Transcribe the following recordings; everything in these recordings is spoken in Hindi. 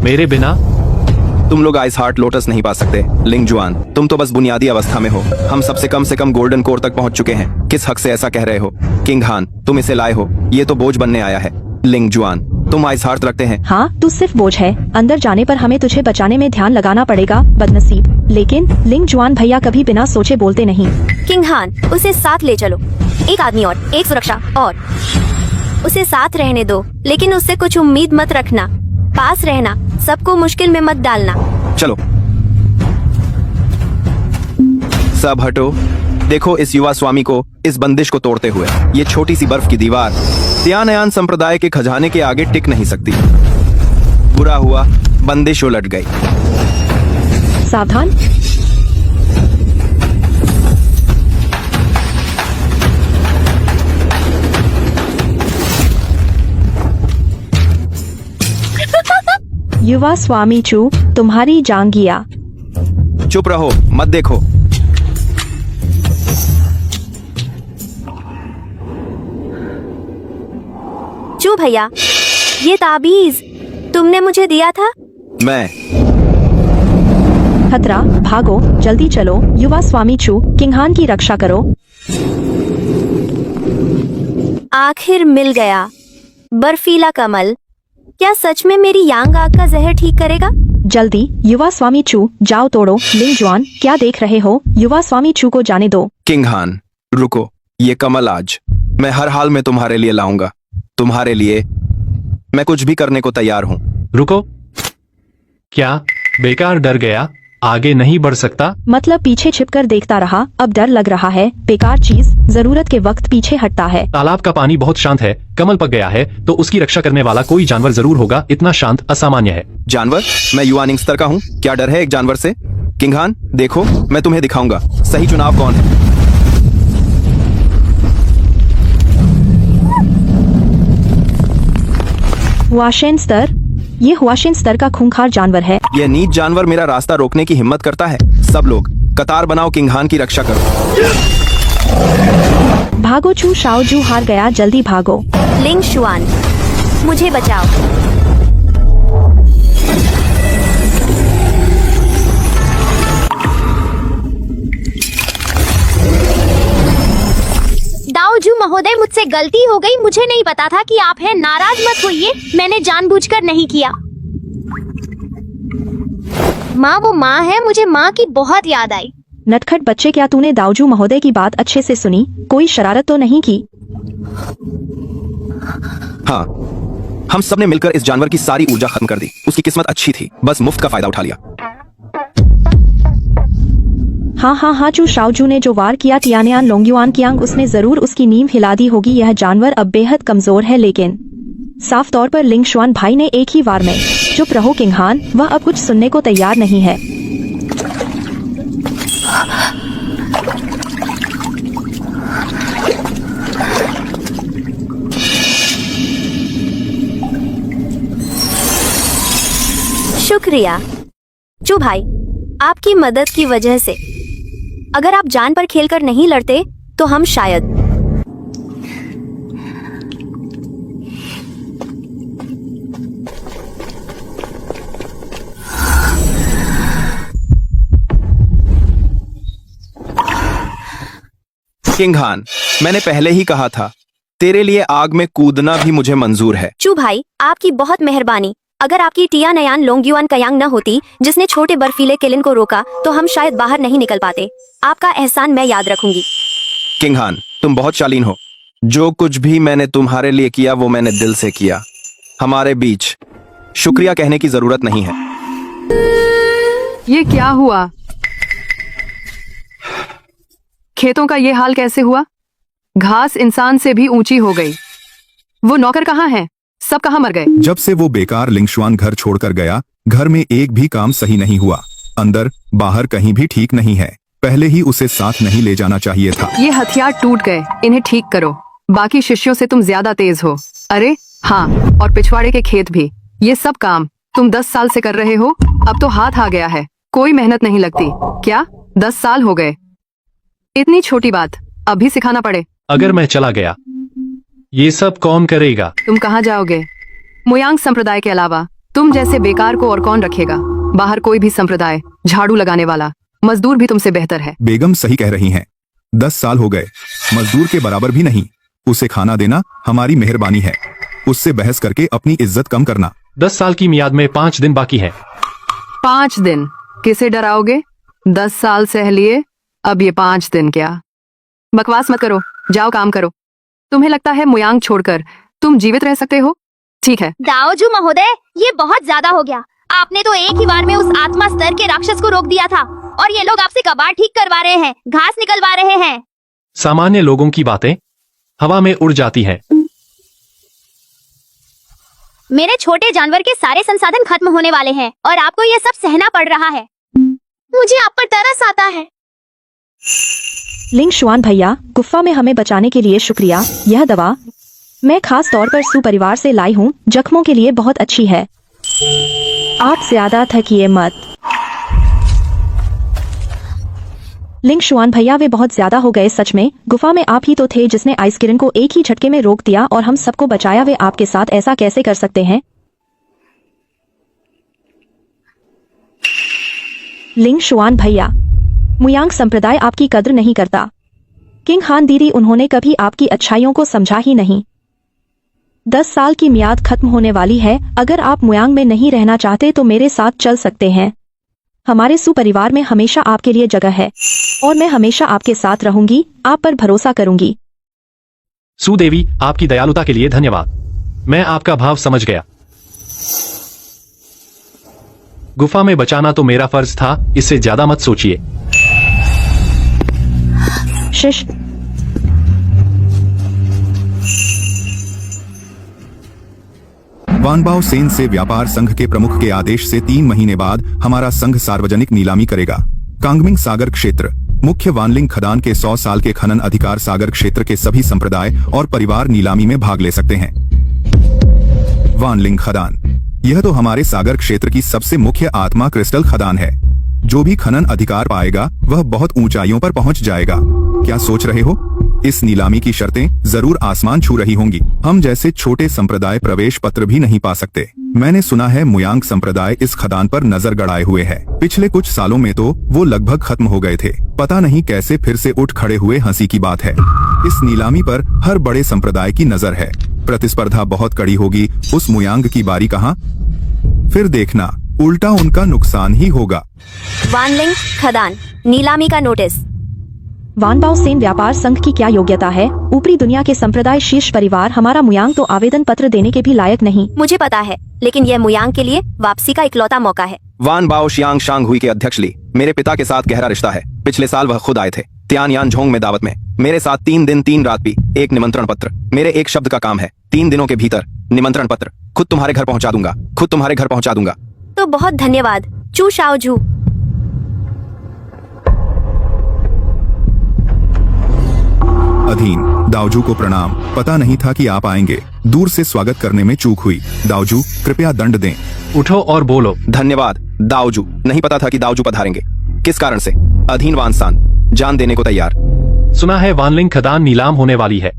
मेरे बिना तुम लोग आइस हार्ट लोटस नहीं पा सकते। लिंग जुआन, तुम तो बस बुनियादी अवस्था में हो। हम सबसे से कम गोल्डन कोर तक पहुंच चुके हैं। किस हक से ऐसा कह रहे हो? किंग हान, तुम इसे लाए हो, ये तो बोझ बनने आया है। लिंग जुआन, तुम आइस हार्ट रखते हैं। हाँ, तू सिर्फ बोझ है। अंदर जाने पर हमें तुझे बचाने में ध्यान लगाना पड़ेगा, बदनसीब। लेकिन लिंग जुआन भैया कभी बिना सोचे बोलते नहीं। किंग हान, उसे साथ ले चलो। एक आदमी और एक सुरक्षा, और उसे साथ रहने दो, लेकिन उससे कुछ उम्मीद मत रखना। पास रहना, सबको मुश्किल में मत डालना। चलो सब हटो। देखो इस युवा स्वामी को, इस बंदिश को तोड़ते हुए। ये छोटी सी बर्फ की दीवार त्यानयान संप्रदाय के खजाने के आगे टिक नहीं सकती। बुरा हुआ, बंदिश उलट गई। सावधान। युवा स्वामी चू, तुम्हारी जांगिया। चुप रहो, मत देखो। चू भैया, ये ताबीज तुमने मुझे दिया था। मैं खतरा, भागो, जल्दी चलो। युवा स्वामी चू, किंगहान की रक्षा करो। आखिर मिल गया। बर्फीला कमल, क्या सच में मेरी यांग आग का जहर ठीक करेगा? जल्दी युवा स्वामी चू, जाओ तोड़ो। लिंग जुआन, क्या देख रहे हो? युवा स्वामी चू को जाने दो। किंग हान, रुको। ये कमल आज मैं हर हाल में तुम्हारे लिए लाऊंगा। तुम्हारे लिए मैं कुछ भी करने को तैयार हूँ। रुको। क्या बेकार डर गया? आगे नहीं बढ़ सकता? मतलब पीछे छिपकर देखता रहा, अब डर लग रहा है। बेकार चीज जरूरत के वक्त पीछे हटता है। तालाब का पानी बहुत शांत है, कमल पक गया है तो उसकी रक्षा करने वाला कोई जानवर जरूर होगा। इतना शांत असामान्य है। जानवर? मैं युवानिंग स्तर का हूँ, क्या डर है एक जानवर से? किंग हान, देखो मैं तुम्हें दिखाऊंगा सही चुनाव कौन है। हुआशेन स्तर, ये हुआशेन स्तर का खूंखार जानवर है। यह नीच जानवर मेरा रास्ता रोकने की हिम्मत करता है। सब लोग कतार बनाओ, किंग हान की रक्षा करो। भागो चू, शाओजू हार गया, जल्दी भागो। लिंग शुआन, मुझे बचाओ। दाओजू महोदय, मुझसे गलती हो गई। मुझे नहीं पता था कि आप हैं। नाराज मत होइए, मैंने जानबूझकर नहीं किया। माँ वो माँ है, मुझे माँ की बहुत याद आई। नटखट बच्चे, क्या तूने दाऊजू महोदय की बात अच्छे से सुनी? कोई शरारत तो नहीं की? हाँ, हम सब ने मिलकर इस जानवर की सारी ऊर्जा खत्म कर दी। उसकी किस्मत अच्छी थी, बस मुफ्त का फायदा उठा लिया। हाँ चू, शाओजू ने जो वार किया तियानयान लोंग्युआन कियांग, उसने जरूर उसकी नींव हिला दी होगी। यह जानवर अब बेहद कमजोर है, लेकिन साफ तौर पर लिंग शुआन भाई ने एक ही वार में। चुप रहो किंग हान, वह अब कुछ सुनने को तैयार नहीं है। शुक्रिया चू भाई, आपकी मदद की वजह से। अगर आप जान पर खेलकर नहीं लड़ते तो हम शायद। किंग हान, मैंने पहले ही कहा था, तेरे लिए आग में कूदना भी मुझे मंजूर है। चू भाई, आपकी बहुत मेहरबानी। अगर आपकी तियानयान लोंग्युआन कयांग न होती, जिसने छोटे बर्फीले किलिन को रोका, तो हम शायद बाहर नहीं निकल पाते। आपका एहसान मैं याद रखूंगी। किंग हान, तुम बहुत शालीन हो। जो कुछ भी मैंने तुम्हारे लिए किया वो मैंने दिल से किया। हमारे बीच शुक्रिया कहने की जरूरत नहीं है। ये क्या हुआ? खेतों का ये हाल कैसे हुआ? घास इंसान से भी ऊंची हो गई। वो नौकर कहाँ हैं? सब कहाँ मर गए? जब से वो बेकार लिंगशुआन घर छोड़कर गया, घर में एक भी काम सही नहीं हुआ। अंदर बाहर कहीं भी ठीक नहीं है। पहले ही उसे साथ नहीं ले जाना चाहिए था। ये हथियार टूट गए, इन्हें ठीक करो। बाकी शिष्यों से तुम ज्यादा तेज हो। अरे हाँ, और पिछवाड़े के खेत भी। ये सब काम तुम 10 साल से कर रहे हो। अब तो हाथ आ गया है, कोई मेहनत नहीं लगती। क्या 10 साल हो गए? इतनी छोटी बात अभी सिखाना पड़े? अगर मैं चला गया, ये सब कौन करेगा? तुम कहाँ जाओगे? मोयांग संप्रदाय के अलावा तुम जैसे बेकार को और कौन रखेगा। बाहर कोई भी संप्रदाय, झाड़ू लगाने वाला मजदूर भी तुमसे बेहतर है। बेगम सही कह रही हैं। 10 साल हो गए, मजदूर के बराबर भी नहीं। उसे खाना देना हमारी मेहरबानी है। उससे बहस करके अपनी इज्जत कम करना। 10 साल की मियाद में 5 दिन बाकी है। 5 दिन किसे डराओगे? 10 साल सह लिए, अब ये 5 दिन क्या? बकवास मत करो, जाओ काम करो। तुम्हें लगता है मुयांग छोड़कर तुम जीवित रह सकते हो? ठीक है। दाओजू महोदय, ये बहुत ज्यादा हो गया। आपने तो एक ही बार में उस आत्मा स्तर के राक्षस को रोक दिया था और ये लोग आपसे कबाड़ ठीक करवा रहे हैं, घास निकलवा रहे हैं। सामान्य लोगों की बातें हवा में उड़ जाती हैं। मेरे छोटे जानवर के सारे संसाधन खत्म होने वाले हैं और आपको ये सब सहना पड़ रहा है। मुझे आप पर तरस आता है। लिंग शुआन भैया, गुफा में हमें बचाने के लिए शुक्रिया। यह दवा मैं खास तौर पर सू परिवार से लाई हूँ, जख्मों के लिए बहुत अच्छी है। आप ज्यादा थकिए मत। लिंग शुआन भैया, वे बहुत ज्यादा हो गए सच में। गुफा में आप ही तो थे जिसने आइस किरण को एक ही झटके में रोक दिया और हम सबको बचाया। वे आपके साथ ऐसा कैसे कर सकते हैं? लिंग शुआन भैया, मुयांग संप्रदाय आपकी कद्र नहीं करता। किंग हान दीदी, उन्होंने कभी आपकी अच्छाइयों को समझा ही नहीं। 10 साल की मियाद खत्म होने वाली है। अगर आप मुयांग में नहीं रहना चाहते तो मेरे साथ चल सकते हैं। हमारे सू परिवार में हमेशा आपके लिए जगह है और मैं हमेशा आपके साथ रहूंगी, आप पर भरोसा करूंगी। सुदेवी, आपकी दयालुता के लिए धन्यवाद। मैं आपका भाव समझ गया। गुफा में बचाना तो मेरा फर्ज था, इससे ज्यादा मत सोचिए। शिश, वानबाओ सेन से व्यापार संघ के प्रमुख के आदेश से 3 महीने बाद हमारा संघ सार्वजनिक नीलामी करेगा। कांगमिंग सागर क्षेत्र, मुख्य वानलिंग खदान के 100 साल के खनन अधिकार सागर क्षेत्र के सभी संप्रदाय और परिवार नीलामी में भाग ले सकते हैं। वानलिंग खदान, यह तो हमारे सागर क्षेत्र की सबसे मुख्य आत्मा क्रिस्टल खदान है। जो भी खनन अधिकार पाएगा वह बहुत ऊंचाइयों पर पहुंच जाएगा। क्या सोच रहे हो? इस नीलामी की शर्तें जरूर आसमान छू रही होंगी। हम जैसे छोटे संप्रदाय प्रवेश पत्र भी नहीं पा सकते। मैंने सुना है मुयांग संप्रदाय इस खदान पर नजर गड़ाए हुए है। पिछले कुछ सालों में तो वो लगभग खत्म हो गए थे। पता नहीं कैसे फिर से उठ खड़े हुए, हंसी की बात है। इस नीलामी पर हर बड़े संप्रदाय की नजर है। प्रतिस्पर्धा बहुत कड़ी होगी। उस मुयांग की बारी कहाँ? फिर देखना, उल्टा उनका नुकसान ही होगा। वानलिंग खदान नीलामी का नोटिस। वानबाओ सेन व्यापार संघ की क्या योग्यता है? ऊपरी दुनिया के संप्रदाय शीर्ष परिवार, हमारा मुयांग तो आवेदन पत्र देने के भी लायक नहीं। मुझे पता है, लेकिन यह मुयांग के लिए वापसी का इकलौता मौका है। वान बाओ शियांग शांग हुई के अध्यक्ष ली मेरे पिता के साथ गहरा रिश्ता है। पिछले साल वह खुद आए थे त्यान यान झोंग में दावत में। मेरे साथ 3 दिन 3 रात भी। एक निमंत्रण पत्र मेरे एक शब्द का काम है। 3 दिनों के भीतर निमंत्रण पत्र खुद तुम्हारे घर पहुंचा दूंगा। खुद तुम्हारे घर पहुंचा दूंगा। तो बहुत धन्यवाद चू शाओजू। अधीन, दाऊजू को प्रणाम। पता नहीं था कि आप आएंगे। दूर से स्वागत करने में चूक हुई। दाऊजू, कृपया दंड दें। उठो और बोलो। धन्यवाद दाऊजू। नहीं पता था कि दाऊजू पधारेंगे। किस कारण से? अधीन वानसान जान देने को तैयार। सुना है वानलिंग खदान नीलाम होने वाली है।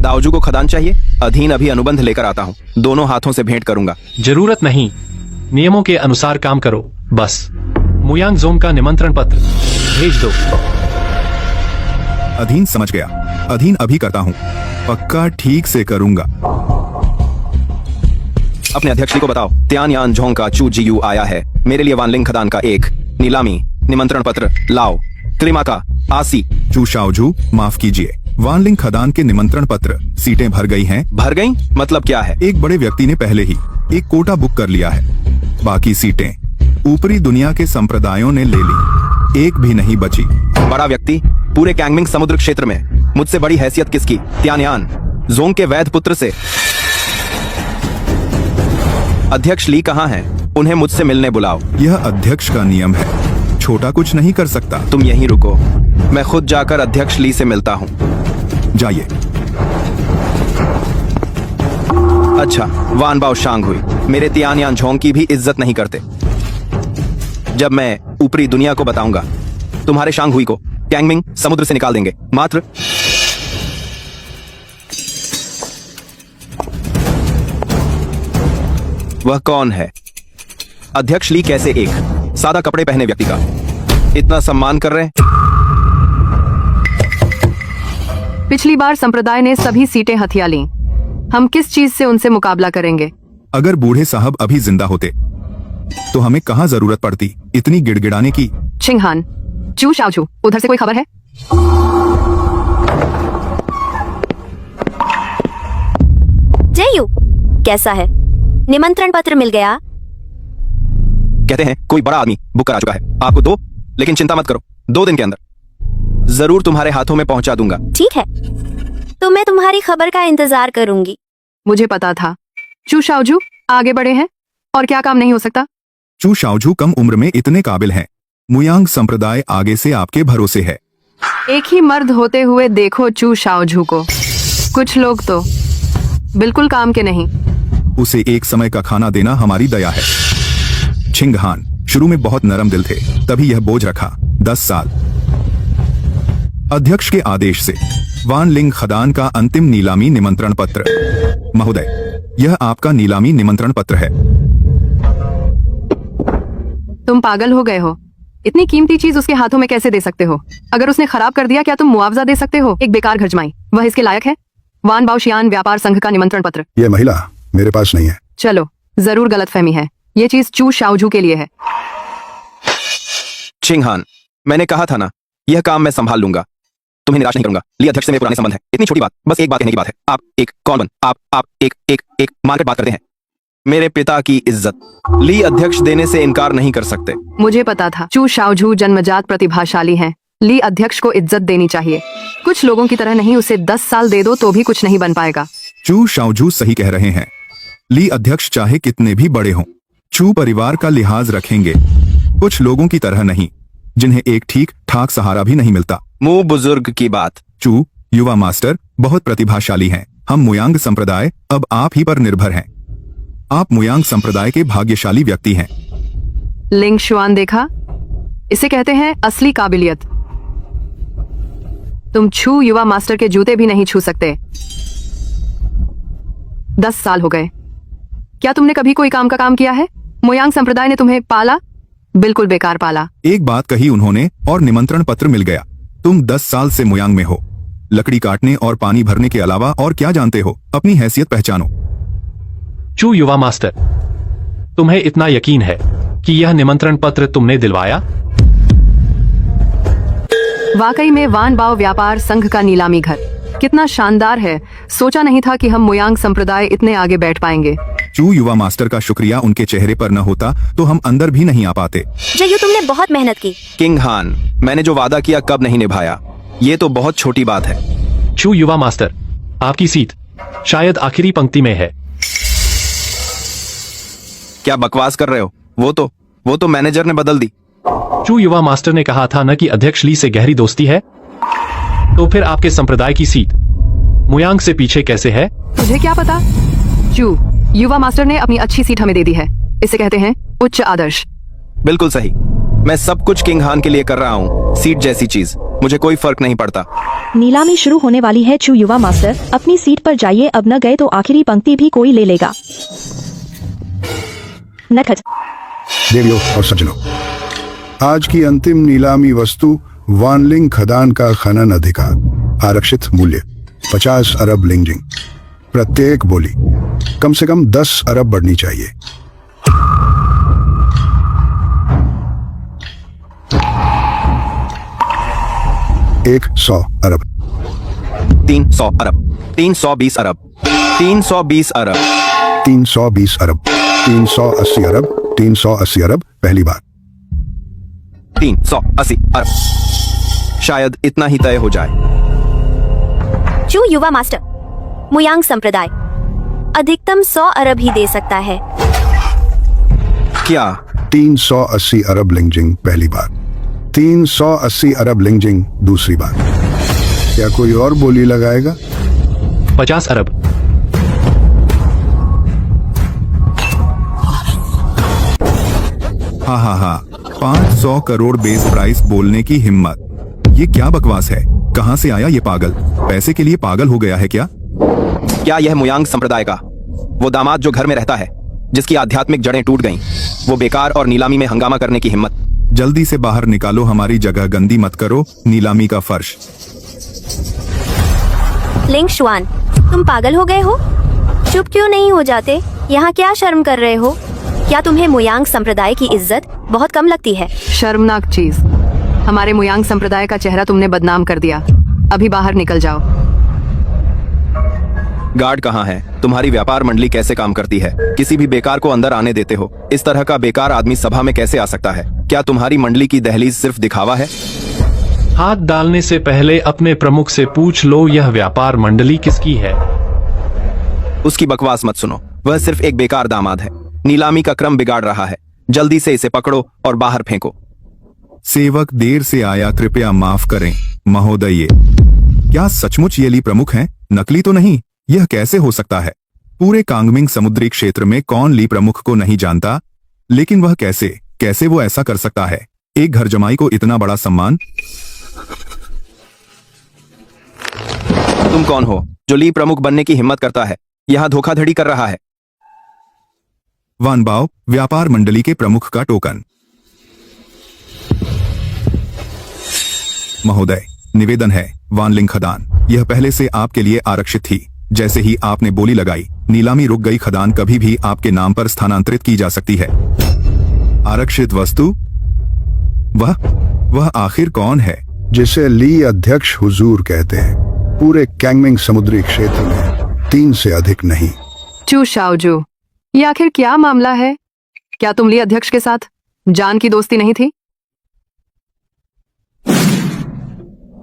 दाऊजू को खदान चाहिए? अधीन अभी अनुबंध लेकर आता हूँ, दोनों हाथों से भेंट करूंगा। जरूरत नहीं, नियमों के अनुसार काम करो बस। मुयांग जोंग का निमंत्रण पत्र भेज दो। अधीन समझ गया। अधीन अभी करता हूँ, पक्का ठीक से करूंगा। अपने अध्यक्ष जी को बताओ त्यान यान झोंग का चू जीयू आया है। मेरे लिए वानलिंग खदान का एक नीलामी निमंत्रण पत्र लाओ। क्लिमा का आसी। चू शाओजू, माफ कीजिए। वानलिंग खदान के निमंत्रण पत्र, सीटें भर गई हैं। भर गई मतलब क्या है? एक बड़े व्यक्ति ने पहले ही एक कोटा बुक कर लिया है। बाकी सीटें ऊपरी दुनिया के संप्रदायों ने ले ली, एक भी नहीं बची। बड़ा व्यक्ति? पूरे कैंगमिंग समुद्र क्षेत्र में मुझसे बड़ी हैसियत किसकी? त्यानयान जोंग के वैध पुत्र से। अध्यक्ष ली कहाँ हैं? उन्हें मुझसे मिलने बुलाओ। यह अध्यक्ष का नियम है, छोटा कुछ नहीं कर सकता। तुम यहीं रुको, मैं खुद जाकर अध्यक्ष ली से मिलता हूँ। जाइए। अच्छा, वानबाओ शांग हुई मेरे त्यान यान झोंग की भी इज्जत नहीं करते। जब मैं ऊपरी दुनिया को बताऊंगा, तुम्हारे शांग हुई को कैंगमिंग समुद्र से निकाल देंगे। मात्र वह कौन है? अध्यक्ष ली कैसे एक सादा कपड़े पहने व्यक्ति का इतना सम्मान कर रहे हैं? पिछली बार संप्रदाय ने सभी सीटें हथिया लीं। हम किस चीज से उनसे मुकाबला करेंगे? अगर बूढ़े साहब अभी जिंदा होते तो हमें कहाँ जरूरत पड़ती इतनी गिड़गिड़ाने की। चिंगहान, चू शाओचू, उधर से कोई खबर है? जयू, कैसा है? निमंत्रण पत्र मिल गया? कहते हैं कोई बड़ा आदमी बुक करा चुका है आपको 2, लेकिन चिंता मत करो, 2 दिन के अंदर जरूर तुम्हारे हाथों में पहुंचा दूंगा। ठीक है, तो मैं तुम्हारी खबर का इंतजार करूंगी। मुझे पता था चू शाओजू आगे बढ़े हैं और क्या काम नहीं हो सकता। चू शाओजू कम उम्र में इतने काबिल हैं। मुयांग संप्रदाय आगे से आपके भरोसे है। एक ही मर्द होते हुए देखो चू शाओजू को। कुछ लोग तो बिल्कुल काम के नहीं। उसे एक समय का खाना देना हमारी दया है। छिंगहान शुरू में बहुत नरम दिल थे, तभी यह बोझ रखा। 10 साल। अध्यक्ष के आदेश से वानलिंग खदान का अंतिम नीलामी निमंत्रण पत्र। महोदय, यह आपका नीलामी निमंत्रण पत्र है। तुम पागल हो गए हो? इतनी कीमती चीज उसके हाथों में कैसे दे सकते हो? अगर उसने खराब कर दिया क्या तुम मुआवजा दे सकते हो? एक बेकार घरजमाई, वह इसके लायक है? वान बाओशियान व्यापार संघ का निमंत्रण पत्र। ये महिला मेरे पास नहीं है। चलो, जरूर गलतफहमी है। ये चीज चू शाओजू के लिए है। चिंगहान, मैंने कहा था ना, यह काम मैं संभाल लूंगा, तुम्हें निराश नहीं करूंगा। ली अध्यक्ष से मेरे पुराने संबंध है। इतनी छोटी बात, बस एक बात कहने की बात है। आप एक कौन बन आप एक मार्केट बात करते हैं। मेरे पिता की इज्जत ली अध्यक्ष देने से इनकार नहीं कर सकते। मुझे पता था चू शाओजू जन्मजात प्रतिभाशाली हैं। ली अध्यक्ष को इज्जत देनी चाहिए। कुछ लोगों की तरह नहीं, उसे 10 साल दे दो तो भी कुछ नहीं बन पाएगा। चू शाओजू सही कह रहे हैं। ली अध्यक्ष चाहे कितने भी बड़े हों, चू परिवार का लिहाज रखेंगे। कुछ लोगों की तरह नहीं, जिन्हें एक ठीक ठाक सहारा भी नहीं मिलता। मुंह बुजुर्ग की बात। चू युवा मास्टर बहुत प्रतिभाशाली हैं। हम मुयांग संप्रदाय अब आप ही पर निर्भर हैं। आप मुयांग संप्रदाय के भाग्यशाली व्यक्ति हैं। लिंग शुआन देखा? इसे कहते हैं असली काबिलियत। तुम छू युवा मास्टर के जूते भी नहीं छू सकते। 10 साल हो गए। क्या तुमने कभी कोई काम का काम किया है? मुयांग संप्रदाय ने तुम्हें पाला? बिल्कुल बेकार पाला। एक बात कही उन्होंने और निमंत्रण पत्र मिल गया। तुम 10 साल से मुयांग में हो। लकड़ी काटने और पानी भरने के अलावा और क्या जानते हो? अपनी हैसियत पहचानो। चू युवा मास्टर, तुम्हें इतना यकीन है कि यह निमंत्रण पत्र तुमने दिलवाया? वाकई में वान बाओ व्यापार संघ का नीलामी घर कितना शानदार है। सोचा नहीं था कि हम मुयांग संप्रदाय इतने आगे बैठ पाएंगे। चू युवा मास्टर का शुक्रिया उनके चेहरे पर न होता तो हम अंदर भी नहीं आ पाते। जयू, तुमने बहुत मेहनत की। किंगहान, मैंने जो वादा किया कब नहीं निभाया, ये तो बहुत छोटी बात है। चू युवा मास्टर, आपकी सीट शायद आखिरी पंक्ति में है। क्या बकवास कर रहे हो? वो तो मैनेजर ने बदल दी। चू युवा मास्टर ने कहा था न कि अध्यक्ष ली से गहरी दोस्ती है। तो फिर आपके संप्रदाय की सीट मुयांग से पीछे कैसे है? तुझे क्या पता? चू युवा मास्टर ने अपनी अच्छी सीट हमें दे दी है। इसे कहते हैं उच्च आदर्श। बिल्कुल सही। मैं सब कुछ किंगहान के लिए कर रहा हूँ। सीट जैसी चीज, मुझे कोई फर्क नहीं पड़ता। नीलामी शुरू होने वाली है। चू युवा मास्टर, अपनी सीट पर जाइए। अब न गए तो आखिरी पंक्ति भी कोई ले लेगा। नखत। देवियों और सज्जनों, आज की अंतिम नीलामी वस्तु वानलिंग खदान का खनन अधिकार। आरक्षित मूल्य 50 अरब लिंगजिंग। प्रत्येक बोली कम से कम 10 अरब बढ़नी चाहिए। एक 100 अरब। 300 अरब। 320 अरब। 320 अरब। 320 अरब। 380 अरब। 380 अरब पहली बार। 380 अरब। शायद इतना ही तय हो जाए। चू युवा मास्टर, मुयांग संप्रदाय अधिकतम 100 अरब ही दे सकता है। क्या? 380 अरब लिंगजिंग पहली बार। 380 अरब लिंगजिंग दूसरी बार। क्या कोई और बोली लगाएगा? 50 अरब। हा 500 करोड़ बेस प्राइस बोलने की हिम्मत। ये क्या बकवास है? कहाँ से आया ये पागल? पैसे के लिए पागल हो गया है क्या? क्या यह मुयांग संप्रदाय का वो दामाद जो घर में रहता है जिसकी आध्यात्मिक जड़ें टूट गईं। वो बेकार और नीलामी में हंगामा करने की हिम्मत। जल्दी से बाहर निकालो, हमारी जगह गंदी मत करो। नीलामी का फर्श। लिंग शुआन, तुम पागल हो गए हो? चुप क्यों नहीं हो जाते? यहाँ क्या शर्म कर रहे हो? क्या तुम्हें मुयांग संप्रदाय की इज्जत बहुत कम लगती है? शर्मनाक चीज। हमारे मुयांग संप्रदाय का चेहरा तुमने बदनाम कर दिया। अभी बाहर निकल जाओ। गार्ड कहाँ है? तुम्हारी व्यापार मंडली कैसे काम करती है? किसी भी बेकार को अंदर आने देते हो? इस तरह का बेकार आदमी सभा में कैसे आ सकता है? क्या तुम्हारी मंडली की दहलीज सिर्फ दिखावा है? हाथ डालने से पहले अपने प्रमुख से पूछ लो यह व्यापार मंडली किसकी है। उसकी बकवास मत सुनो। वह सिर्फ एक बेकार दामाद है। नीलामी का क्रम बिगाड़ रहा है। जल्दी से इसे पकड़ो और बाहर फेंको। सेवक देर से आया, कृपया माफ करें महोदय। क्या सचमुच ये ली प्रमुख हैं? नकली तो नहीं? यह कैसे हो सकता है? पूरे कांगमिंग समुद्री क्षेत्र में कौन ली प्रमुख को नहीं जानता? लेकिन वह कैसे वो ऐसा कर सकता है? एक घर जमाई को इतना बड़ा सम्मान। तुम कौन हो जो ली प्रमुख बनने की हिम्मत करता है? यहाँ धोखाधड़ी कर रहा है। वानबाओ, व्यापार मंडली के प्रमुख का टोकन। महोदय, निवेदन है, वानलिंग खदान यह पहले से आपके लिए आरक्षित थी। जैसे ही आपने बोली लगाई, नीलामी रुक गई। खदान कभी भी आपके नाम पर स्थानांतरित की जा सकती है। आरक्षित वस्तु? वह आखिर कौन है? जिसे ली अध्यक्ष हुजूर कहते हैं। पूरे कैंगमिंग समुद्री क्षेत्र में 3 से अधिक नहीं। चू शाओजू, ये आखिर क्या मामला है? क्या तुम ली अध्यक्ष के साथ जान की दोस्ती नहीं थी?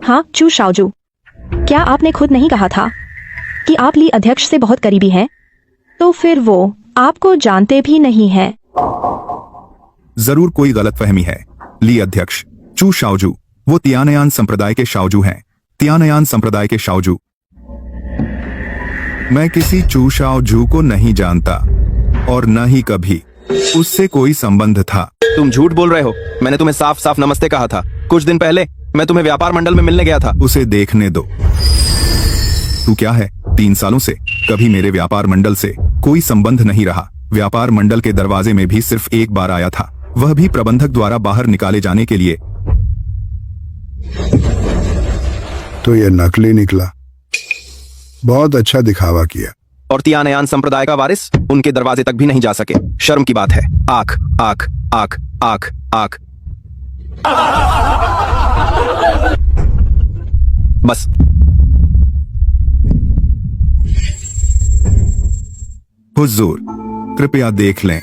हाँ चू शाओजू, क्या आपने खुद नहीं कहा था कि आप ली अध्यक्ष से बहुत करीबी हैं? तो फिर वो आपको जानते भी नहीं हैं। जरूर कोई गलतफहमी है। ली अध्यक्ष चू शाओजू, वो तियानयान संप्रदाय के शाओजू हैं। तियानयान संप्रदाय के शाओजू। मैं किसी चू शाओजू को नहीं जानता और न ही कभी उससे कोई संबंध था। तुम झूठ बोल रहे हो। मैंने तुम्हें साफ साफ नमस्ते कहा था। कुछ दिन पहले मैं तुम्हें व्यापार मंडल में मिलने गया था। उसे देखने दो। तू क्या है? 3 सालों से कभी मेरे व्यापार मंडल से कोई संबंध नहीं रहा। व्यापार मंडल के दरवाजे में भी सिर्फ एक बार आया था, वह भी प्रबंधक द्वारा बाहर निकाले जाने के लिए। तो ये नकली निकला। बहुत अच्छा दिखावा किया। और तियानयान संप्रदाय का वारिस उनके दरवाजे तक भी नहीं जा सके। शर्म की बात है। आंख आंख आंख आंख आंख। बस। हुजूर, कृपया देख लें।